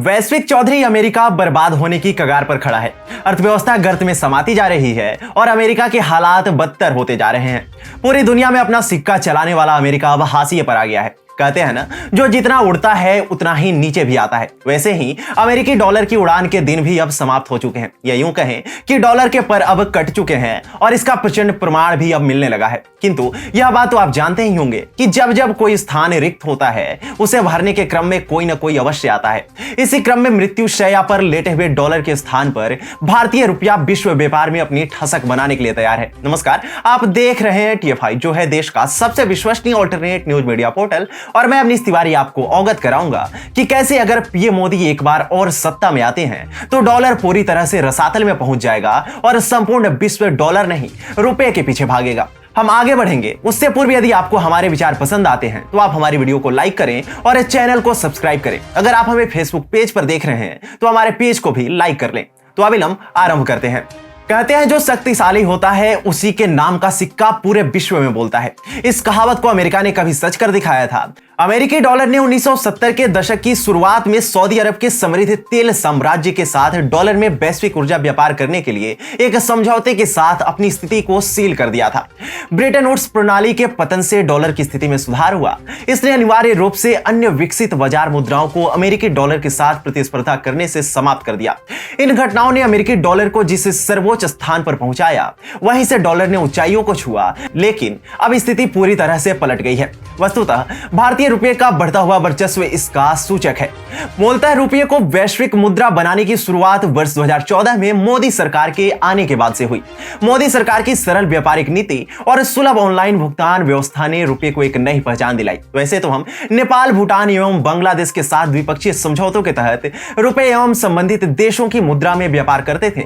वैश्विक चौधरी अमेरिका बर्बाद होने की कगार पर खड़ा है। अर्थव्यवस्था गर्त में समाती जा रही है और अमेरिका के हालात बदतर होते जा रहे हैं। पूरी दुनिया में अपना सिक्का चलाने वाला अमेरिका अब हाशिए पर आ गया है। कहते हैं ना, जो जितना उड़ता है उतना ही नीचे भी आता है। वैसे ही अमेरिकी डॉलर की उड़ान के दिन भी अब समाप्त हो चुके हैं, या यूं कहें कि डॉलर के पर अब कट चुके हैं और इसका प्रचंड प्रमाण भी अब मिलने लगा है। किंतु यह बात तो आप जानते ही होंगे कि जब जब कोई स्थान रिक्त होता है उसे भरने के क्रम में कोई ना कोई अवश्य आता है। इसी क्रम में मृत्यु शैया पर लेटे हुए डॉलर के स्थान पर भारतीय रुपया विश्व व्यापार में अपनी ठसक बनाने के लिए तैयार है। नमस्कार, आप देख रहे हैं TFI, जो है देश का सबसे विश्वसनीय ऑल्टरनेट न्यूज मीडिया पोर्टल, और मैं अवनीश तिवारी आपको अवगत कराऊंगा कि कैसे अगर पीएम मोदी एक बार और सत्ता में आते हैं तो डॉलर पूरी तरह से रसातल में पहुंच जाएगा और संपूर्ण विश्व डॉलर नहीं रुपए के पीछे भागेगा। हम आगे बढ़ेंगे उससे पूर्व यदि आपको हमारे विचार पसंद आते हैं तो आप हमारी वीडियो को लाइक करें और इस चैनल को सब्सक्राइब करें। अगर आप हमें फेसबुक पेज पर देख रहे हैं तो हमारे पेज को भी लाइक कर लें। तो अभी हम आरंभ करते हैं। कहते हैं जो शक्तिशाली होता है उसी के नाम का सिक्का पूरे विश्व में बोलता है। इस कहावत को अमेरिका ने कभी सच कर दिखाया था। अमेरिकी डॉलर ने 1970 के दशक की शुरुआत में सऊदी अरब के समृद्ध तेल साम्राज्य के साथ डॉलर में वैश्विक ऊर्जा व्यापार करने के लिए एक समझौते के साथ अपनी स्थिति को सील कर दिया था। ब्रेटन वुड्स प्रणाली के पतन से डॉलर की स्थिति में सुधार हुआ। इसने अनिवार्य रूप से अन्य विकसित बाजार मुद्राओं को अमेरिकी डॉलर के साथ प्रतिस्पर्धा करने से समाप्त कर दिया। इन घटनाओं ने अमेरिकी डॉलर को जिस सर्वोच्च स्थान पर पहुंचाया, वहीं से डॉलर ने ऊंचाइयों को छुआ, लेकिन अब स्थिति पूरी तरह से पलट गई है। वस्तुतः भारतीय रुपये का बढ़ता हुआ वर्चस्व इसका सूचक है। मूलतः रुपये को वैश्विक मुद्रा बनाने की शुरुआत वर्ष 2014 में मोदी सरकार के आने के बाद से हुई। मोदी सरकार की सरल व्यापारिक नीति और सुलभ ऑनलाइन भुगतान व्यवस्था ने रुपये को एक नई पहचान दिलाई। वैसे तो हम नेपाल, भूटान एवं बांग्लादेश के साथ द्विपक्षीय समझौतों के तहत रुपये एवं संबंधित देशों की मुद्रा में व्यापार करते थे,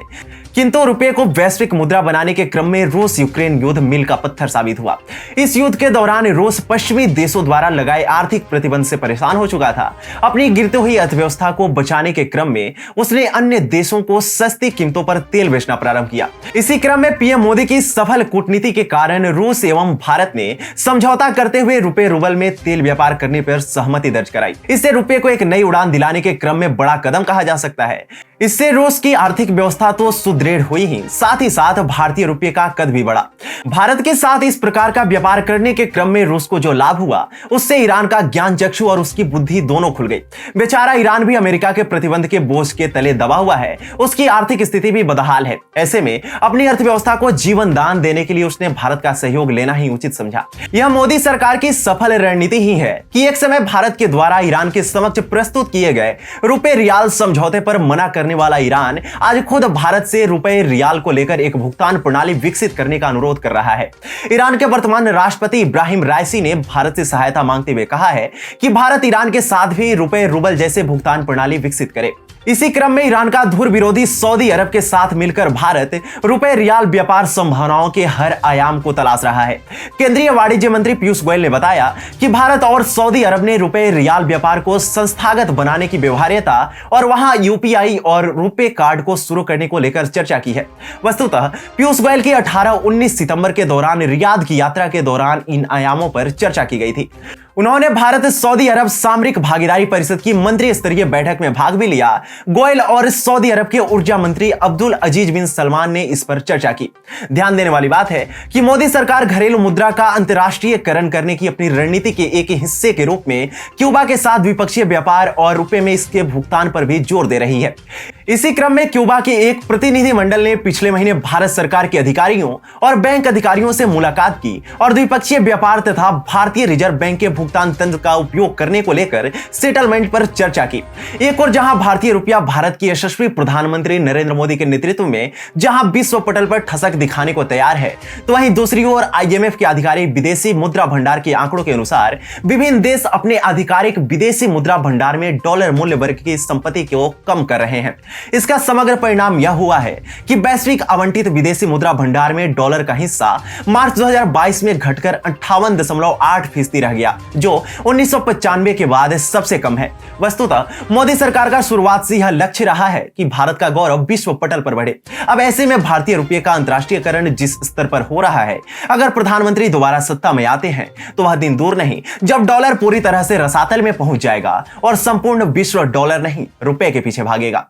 किंतु रुपये को वैश्विक मुद्रा बनाने के क्रम में रूस यूक्रेन युद्ध मील का पत्थर साबित हुआ। इस युद्ध के दौरान रूस पश्चिमी देशों द्वारा लगाए आर्थिक प्रतिबंध से परेशान हो चुका था। अपनी गिरती हुई अर्थव्यवस्था को बचाने के क्रम में उसने अन्य देशों को सस्ती कीमतों पर तेल बेचना प्रारंभ किया। इसी क्रम में पीएम मोदी की सफल कूटनीति के कारण रूस एवं भारत ने समझौता करते हुए रुपये रूबल में तेल व्यापार करने पर सहमति दर्ज कराई। इससे रुपये को एक नई उड़ान दिलाने के क्रम में बड़ा कदम कहा जा सकता है। इससे रूस की आर्थिक व्यवस्था तो सुदृढ़ हुई ही, साथ ही साथ भारतीय रुपये का कद भी बढ़ा। भारत के साथ इस प्रकार का व्यापार करने के क्रम में रूस को जो लाभ हुआ, उससे ईरान का ज्ञान चक्षु और उसकी बुद्धि दोनों खुल गई। बेचारा ईरान भी अमेरिका के प्रतिबंध के बोझ के तले दबा हुआ है। उसकी आर्थिक स्थिति भी बदहाल है। ऐसे में अपनी अर्थव्यवस्था को जीवन दान देने के लिए उसने भारत का सहयोग लेना ही उचित समझा। यह मोदी सरकार की सफल रणनीति ही है कि एक समय भारत के द्वारा ईरान के समक्ष प्रस्तुत किए गए रुपये रियाल समझौते पर मना करने वाला ईरान आज खुद भारत से रुपये रियाल को लेकर एक भुगतान प्रणाली विकसित करने का अनुरोध कर रहा है। ईरान के वर्तमान राष्ट्रपति इब्राहिम राइसी ने भारत से सहायता मांगते हुए कहा है कि भारत ईरान के साथ भी रुपये रूबल जैसे भुगतान प्रणाली विकसित करे। इसी क्रम में ईरान का धुर विरोधी सऊदी अरब के साथ मिलकर भारत रुपये रियाल व्यापार संभावनाओं के हर आयाम को तलाश रहा है। केंद्रीय वाणिज्य मंत्री पीयूष गोयल ने बताया कि भारत और सऊदी अरब ने रुपये रियाल व्यापार को संस्थागत बनाने की व्यवहार्यता और वहां यूपीआई और रुपये कार्ड को शुरू करने को लेकर चर्चा की है। वस्तुतः पीयूष गोयल की 18-19 सितंबर के दौरान रियाद की यात्रा के दौरान इन आयामों पर चर्चा की गई थी। उन्होंने भारत सऊदी अरब सामरिक भागीदारी परिषद की मंत्री स्तरीय बैठक में भाग भी लिया। गोयल और सऊदी अरब के ऊर्जा मंत्री अब्दुल अजीज बिन सलमान ने इस पर चर्चा की। ध्यान देने वाली बात है कि मोदी सरकार घरेलू मुद्रा का अंतर्राष्ट्रीयकरण करने की अपनी रणनीति के एक हिस्से के रूप में क्यूबा के साथ द्विपक्षीय व्यापार और रुपये में इसके भुगतान पर भी जोर दे रही है। इसी क्रम में क्यूबा के एक प्रतिनिधि मंडल ने पिछले महीने भारत सरकार के अधिकारियों और बैंक अधिकारियों से मुलाकात की और द्विपक्षीय व्यापार तथा भारतीय रिजर्व बैंक के भुगतान तंत्र का उपयोग करने को लेकर सेटलमेंट पर चर्चा की। एक और जहां भारतीय रुपया भारत की यशस्वी प्रधानमंत्री नरेंद्र मोदी के नेतृत्व में जहां विश्व पटल पर ठसक दिखाने को तैयार है, तो वहीं दूसरी ओर आईएमएफ के अधिकारी विदेशी मुद्रा भंडार के आंकड़ों के अनुसार विभिन्न देश अपने आधिकारिक विदेशी मुद्रा भंडार में डॉलर मूल्य वर्ग की संपत्ति को कम कर रहे हैं। इसका समग्र परिणाम यह हुआ है कि वैश्विक आवंटित विदेशी मुद्रा भंडार में डॉलर का हिस्सा मार्च 2022 में घटकर 58.8% रह गया, जो 1995 के बाद सबसे कम है। वस्तुतः मोदी सरकार का शुरुआत से यह लक्ष्य रहा है कि भारत का गौरव विश्व पटल पर बढ़े। अब ऐसे में भारतीय रुपये का अंतरराष्ट्रीयकरण जिस स्तर पर हो रहा है, अगर प्रधानमंत्री दोबारा सत्ता में आते हैं तो वह दिन दूर नहीं जब डॉलर पूरी तरह से रसातल में पहुंच जाएगा और संपूर्ण विश्व डॉलर नहीं रुपए के पीछे भागेगा।